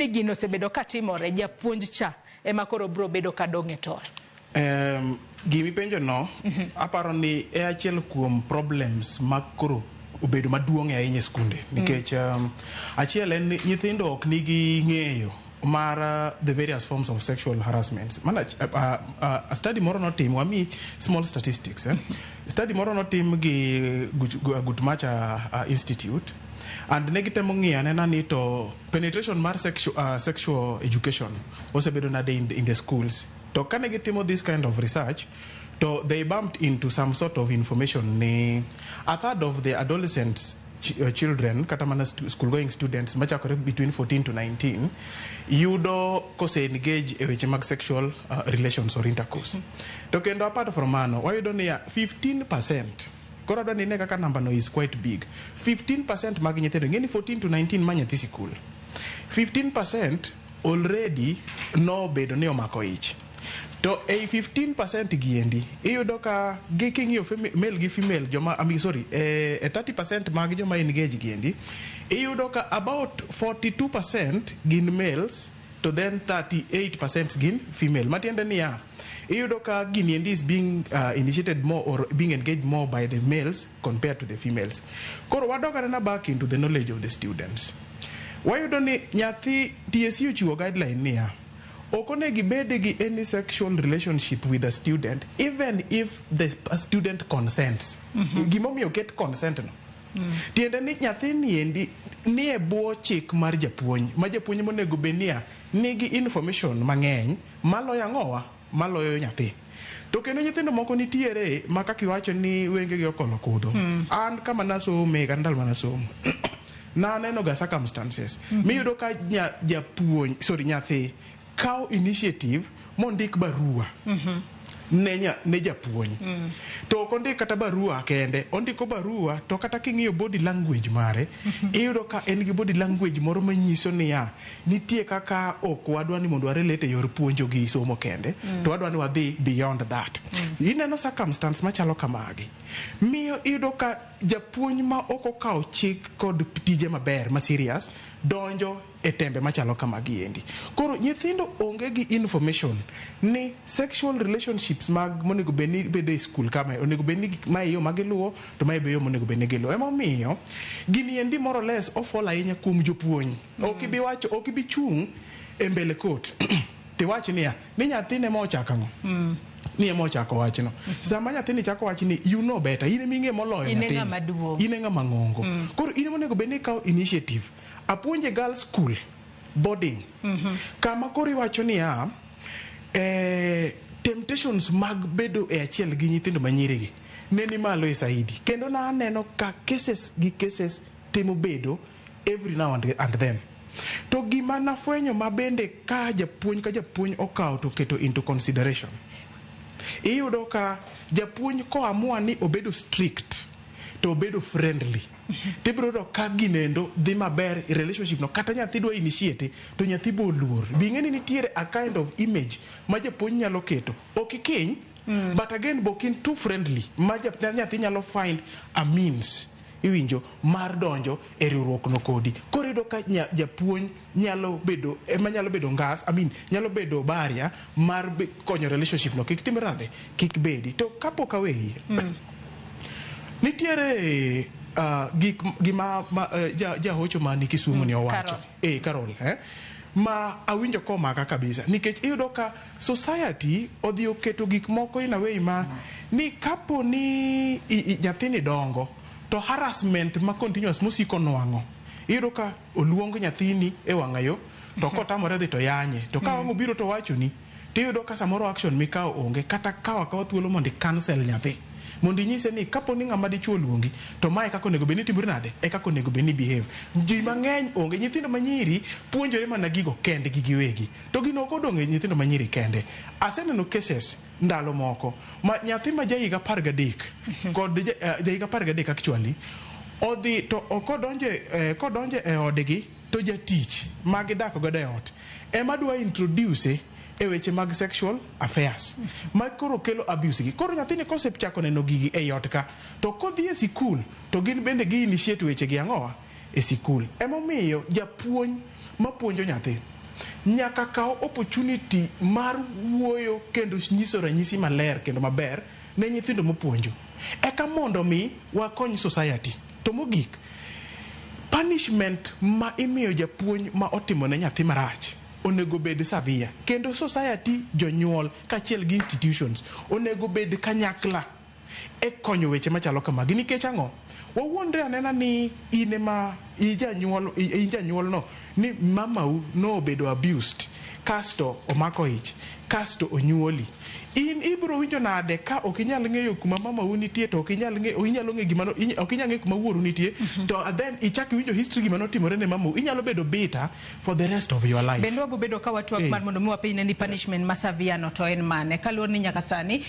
gino osebedo katimore japuonj cha ema koro bro bedo kadong' e tol. Gimi penjo no, aparo ni e achiel kuom problems ma koro obedo maduong' ahinya e skunde nikech achiel en nyithindo ok nigi ng'eyo mar the various forms of sexual harassment. Mana a study moro notim, wami small statistics. Study moro notim gi Guttmacher Institute, and negitemo ng'iyo anena ni to penetration mar sexual education osebedo nade in the schools. To kane gitimo this kind of research, so they bumped into some sort of information ni a third of the adolescents children, katamana school-going students, machakore between 14 to 19, yudo kose engage e weche mag sexual relations or intercourse. To kendo apart from mano, wayudo ni 15%, koro adwa ni ne kaka number no is quite big. 15% mag nyithindo, ngeni 14 to 19 ma nyathi sikul. 15% already no bedo ni omako ich. To a 15% giendi iyudo ka giking'iyo male gi female joma 30% mag joma engage giendi iyudo ka about 42% gin males to then 38% gin female. Matiende niya iyudo ka gini is being initiated more or being engaged more by the males compared to the females. Koro wadogare na back into the knowledge of the students. Wayudo ni nyathi TSU chiwo guideline niya okonegi bede gi any sexual relationship with a student even if the student consents. Gimomiyo get consent no. Tiende ni nyathi niendi ni e bwo chik mar japuonj, ma japuonj monego benia nigi information mang'eny maloyo ang'owa maloyo nyathi. To kendo nyithindo moko nitiere ma kaka iwacho ni wengegi okolo kudho. An kama nasome kata ndalo manasomo na neno ga circumstances miyudo ka nyathi kao initiative mondik barua ne japuonj. To kondik kata barua kende, ondiko barua to kata king'iyo body language mare iyudo ka en gi body language moro manyiso niya nitie kaka ok wadwa ni mondo warelate yor puonjo gi somo kende, to wadwa ni wadhi beyond that. Ineno circumstance machalo kamagi miyo iyudo ka japuonj ma ok okawo chik kod tije maber ma serious donjo e tembe machalo kamagi endi. Koro nyithindo onge gi information ni sexual relationships mag monego beni bede e school kama onego beni ma yo magiluwo to ma be yo monego beni giluwo. Ema miyo gini endi more or less ofol ahinya kuom jopuonj. Ok ibi wacho, ok ibi chung e mbele court ti wach niya ni nyathine ma ochako ang'o. Ni emo chako wachno. Sama nyathini chako wachni you know better. Ine ming'e moloyo nyathini. Ine ng'ama ng'ongo. Koro ine monego beni kao initiative. Apuonje girls school boarding. Kama koro iwacho niya temptations mag bedo e achiel gi nyithindo manyirigi neni malo e saidi. Kendo na aneno ka cases timo bedo every now and then. To gima nafwenyo mabende ka japuonj okawo to keto into consideration. Iyudo ka japuonj ko amua ni obedo strict to obedo friendly. Tibrodo ka ginendo dhi maber i relationship no kata nyathi dwa initiate to nyathi bo luor. Bing'eni nitiere a kind of image ma japuonj nyalo keto. Ok ikiny but again bokin too friendly ma nyathi nyalo find a means iwinjo mar donjo e riwruok no kodi. Korido ka japuonj nyalo bedo ngas, nyalo bedo barrier mar konyo relationship no kik timrade, kik bedi. To kapok aweyi nitiere gima jahocho mani Kisumu ni owacho. Carol. Ma awinjo komaka kabisa nikech iyudo ka society odhi oketo gik moko in a way ma ni kapo ni nyathini dongo to harassment ma continuous musiko nwang'o. Iyudo ka oluong nyathini e wang'ayo to kotamore dhi to yanye. To ka wang'o biro to wachoni tiyudo ka samoro action mikao onge kata kawa thuolo mondo cancel nyathi. Mondo inyise ni kapo ni ng'ama dichuo luongi to mae kako nego beni timbre nade e kako nego beni behave. Ji mang'eny onge nyithindo manyiri puonjore mana gigo kende gi giwegi. To gino ok odong' nyithindo manyiri kende. Aseneno cases ndalo moko ma nyathi ma jahiga 13 kod jahiga 13 actually odhi to kodonje e odgi to jatich magidak godo e ot ema dwa introduce e weche mag sexual affairs ma koro kelo abuse gi. Koro nyathini concept chako neno gigi e ot ka to kodhi e sikul to gin bende gi initiate weche gi ang'owa e sikul. Emomiyo japuonj mapuonjo nyathi nyaka kaw opportunity mar wuoyo kendo nyiso ranyisi maler kendo maber ne nyithindo mopuonjo. Eka mondo mi wakony society. To mogik, punishment ma imiyo japuonj ma otimo ne nyathi marach onego bed severe. Kendo society, jonyuol kaachiel gi institutions onego bed kanyakla e konyo weche machalo kamagi. Nikech ang'o? Wawuondre anena ni janyuol no ni mamau no obedo abused, kasto omako ich, kasto onyuoli. In ibro winjo nade ka ok inyal ng'eyo kuma mamau nitie, to ok inyalo ng'e gimano, ok inyal ng'e kuma wuoru nitie, to then ichak winjo history gimano timore ne mamau, inyalo bedo bitter for the rest of your life. Bendo wabedo ka watwak mar mondo mi wapiny ni punishment ma severe no to en mane kaluwore ni nyaka sani